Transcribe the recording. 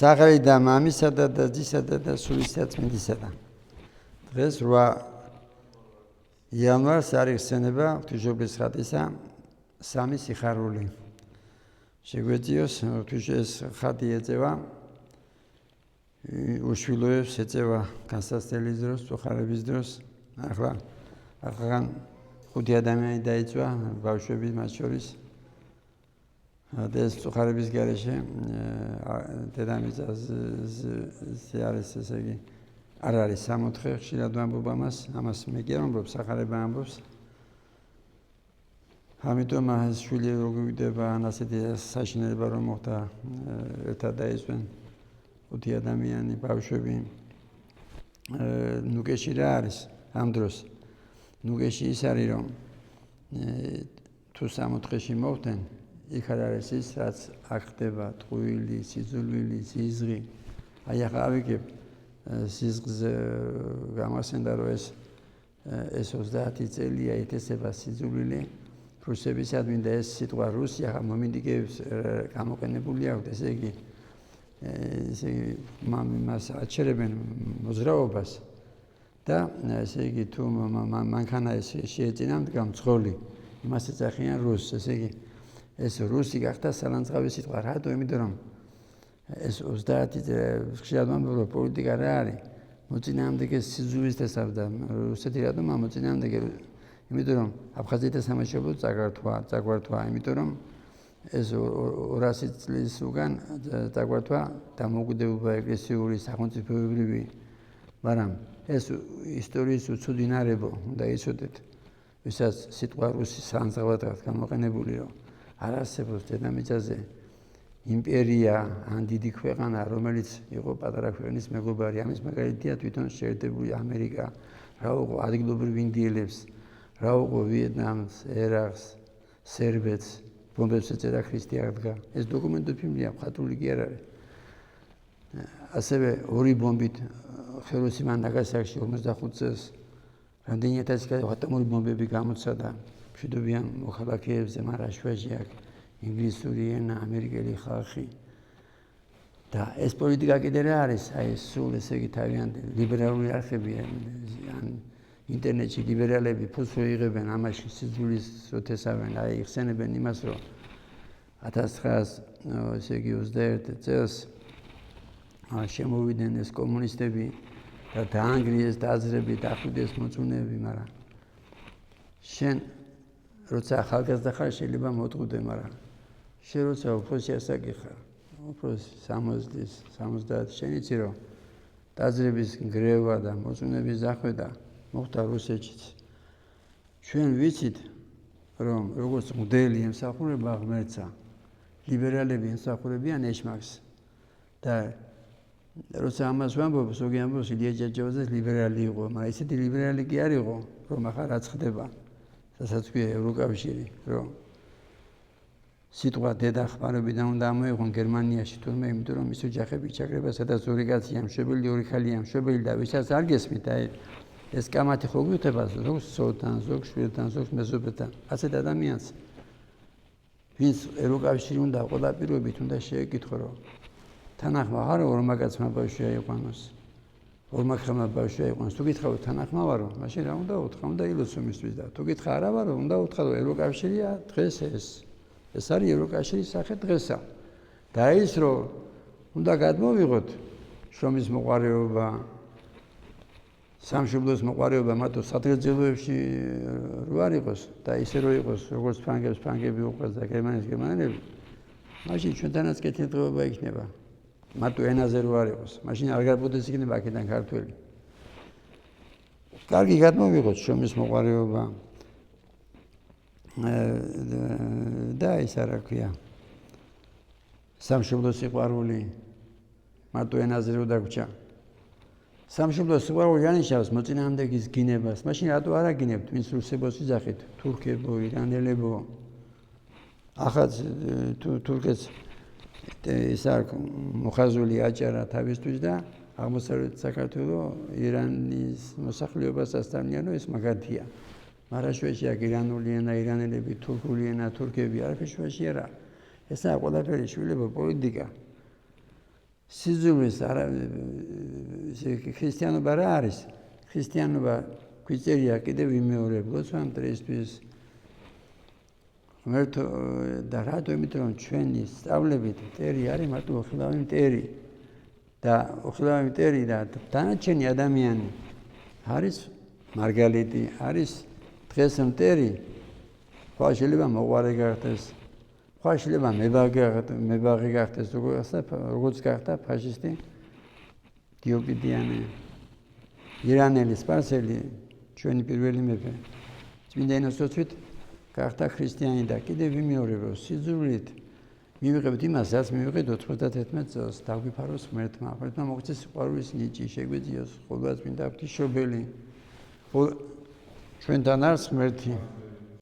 Sakarida mamisada da dzisada da sulisatmedisada. Დღეს 8 იანვარს არის ხსენება ღვთისმშობლის ხატისა 3 სიხარული. შეგვეციოს ღვთისმშობლის ხატი ეწევა უშვილოებს ეწევა განსასწრების დროს, წუხარების დროს. ახლა 5 ადამიანი დაიწვა ბავშვები მათ შორის. ეს წუხარების გარეშე დედამიწაზე არის ესე იგი არ არის სამოთხე ხშირად ვამბობ ამას მე კი არ ვამბობ, სახარება ამბობს. ამიტომ ეს შვილი როგორ ვიდება ან ასეთი საშინელება რომ მოხდა ერთად დაიწვენ 5 ადამიანი ბავშვები. ნუგეში რა არის ამ დროს? ნუგეში ის არის რომ თუ სამოთხეში მოხდნენ იქ არის ის რაც აქ ხდება ტყუილი, სიძულვილი, სიზღი. აი ახლა ავიგებ სიზღზე გამახსენდა რომ ეს 30 წელია ეთესება სიძულვილი რუსებისადმი და ეს სიტყვა რუსი ახლა მომინდიგეებს გამოყენებული აქვს ესე იგი მას აჩერებენ მოძრაობას და ესე იგი თუ მანქანა ეს შეეწინამდგა მძღოლი იმას ეძახიან რუსს ესე იგი ეს რუსი გახდა სალანძღავი სიტყვა რატო იმიტომ რომ ეს 30 ხშირად ვამბობ პოლიტიკა რა არის მოწინააღმდეგე სიძულვილს დასაბდა რუსეთი რატომ მოწინააღმდეგე იმიტომ რომ აფხაზეთის სამაშობლო წაგვართვა იმიტომ რომ ეს 200 წლის უკან წაგვართვა დამოუკიდებლობა ეკლესიური სახელმწიფოებრივი მაგრამ ეს ისტორიის უცოდინარებო უნდა იცოდეთ ვისაც სიტყვა რუსი სალანძღავად გამოყენებული რომ არ არსებობს დედამიწაზე იმპერია ან დიდი ქვეყანა რომელიც იყო პატარა ქვეყნის მეგობარი ამის მაგალითია თვითონ შეერთებული ამერიკა რა უყო ადგილობრივ ინდიელებს რა უყო ვიეტნამს ერაყს სერბეთს ბომბებს ეწერა ქრისტიანობა ეს დოკუმენტური მხატვრული კი არ არის ასევე ორი ბომბით ხეროსიმა ნაგასაკში 55 წელს რამდენი ათასი ატომური ბომბები გამოცადა მშვიდობიან მოქალაქეებზე მარაშვაში აქ ინგლისური ენა, ამერიკელი ხალხი და ეს პოლიტიკა კიდე რა არის? აი სულ ესე იგი თავიანთი ლიბერალური არხები ან ინტერნეტში ლიბერალები ფულს იღებენ ამაში სიძულვილს როთესავენ, აი იხსენებენ იმას რომ 1900 ესე იგი 21 წელს შემოვიდნენ ეს კომუნისტები და დაანგრიეს დაძრები, დახვიდეს მოწუნეები, მაგრამ შენ როცა ახალგაზრდა ხარ შეიძლება მოტყუდე, მაგრამ შენ როცა უფროსი ასაკი ხარ, უფროსი 60-ის, 70 შენ იცი რომ დაძრების გრევა და მოწუნეების ზახვედა მოხდა რუსეთშიც. ჩვენ ვიცით რომ როგორც მღვდელი ემსახურება ღმერთსა, ლიბერალები ემსახურებიან ეშმაკს და როცა ამას ვამბობ, ზოგი ამბობს ილია ჭავჭავაძე ლიბერალი იყო, მაგრამ ისეთი ლიბერალი კი არ იყო, რომ ახლა რაც ხდება. რასაც ქვია ევროკავშირი, რომ სიტყვა დედა ხმარებიდან უნდა ამოიღონ გერმანიაში თურმე, იმიტომ რომ ის ოჯახები ჩაკრება, სადაც ორი კაცია მშვებელი, ორი ხალია მშვებელი და ვისაც არ გესმით, აი ეს კამათი ხო გვიხდება ზოგს სოთან, ზოგს შვილთან, ზოგს მეზობელთან, ასეთ ადამიანს ვინც ევროკავშირი უნდა ყველაპირობით უნდა შეეკითხო, რომ თანახმა ხარო ორმა კაცმა ბავშვი აიყვანოს. ორმა ხალხმა ბავშვი აიყვანოს. თუ გითხავ თანახმა ვარო, მაშინ რა უნდა უთხრა? უნდა ილოცო მისთვის და თუ გითხა არა ვარო, უნდა უთხრა რომ ევროკავშირია დღეს ეს არის ევროკავშირის სახე დღესა. და ის რომ უნდა გადმოვიღოთ შრომის მოყვარეობა, სამშობლოს მოყვარეობა, მათო სადღეღებებში რო არ იყოს და ისე რო იყოს, როგორც ფრანგები უყვარს და გერმანელები, მაშინ ჩვენთანაც კეთილდღეობა იქნება. მათო ენაზე რო არ იყოს, მაშინ არ გარბოდეს იქნება აქედან ქართველი. კარგი გადმოვიღოთ შრომის მოყვარეობა და ის რა ქვია სამშობლოს სიყვარული მარტო ენაზე რო დაგვრჩა სამშობლოს სიყვარული ანიშნავს მოწინააღმდეგის გინებას მაშინ რატო არ აგინებთ ვინც რუსებოს იძახით თურქებო ირანელებო ახაც თურქეთს ეს აქ მოხაზული აჭარა თავისთვის და აღმოსავლეთ საქართველოს ირანის მოსახლეობას ასწავლიან რომ ეს მაგათია მარაშვეში აქ ირანული ენა, ირანელები, თურქული ენა, თურქები არაფერში არა. ესაა ყველაფერი შვილებო პოლიტიკა. სიძულვის ქრისტიანობა რა არის? ქრისტიანობა გვიწერია კიდევ იმეორებლად ამ დღეისთვის. ღმერთო და რატო? იმიტომ რომ ჩვენი სწავლებით მტერი არის მარტო უხილავი მტერი და უხილავი მტერი და დანარჩენი ადამიანი არის მარგალიტი, არის დღეს მტერი. ხვალ შეიძლება მოყვარე გახდეს, ხვალ შეიძლება მებაღი გახდეს, როგორც გახდა ფაშისტი დიოკლეტიანე, ირანელი სპარსელი, ჩვენი პირველი მეფე. წმინდა ენოსოცვით გახდა ქრისტიანი და კიდევ ვიმეორებ, სიძულვით მივიღებთ იმას, რაც მივიღეთ 91 წელს, დაგვიფაროს ღმერთმა. ღმერთმა მოგცეს სიყვარულის ნიჭი, შეგვეძიოს ყოველდღიურად წმინდა ღვთისმშობელი. ჩვენთან არის ღმერთი.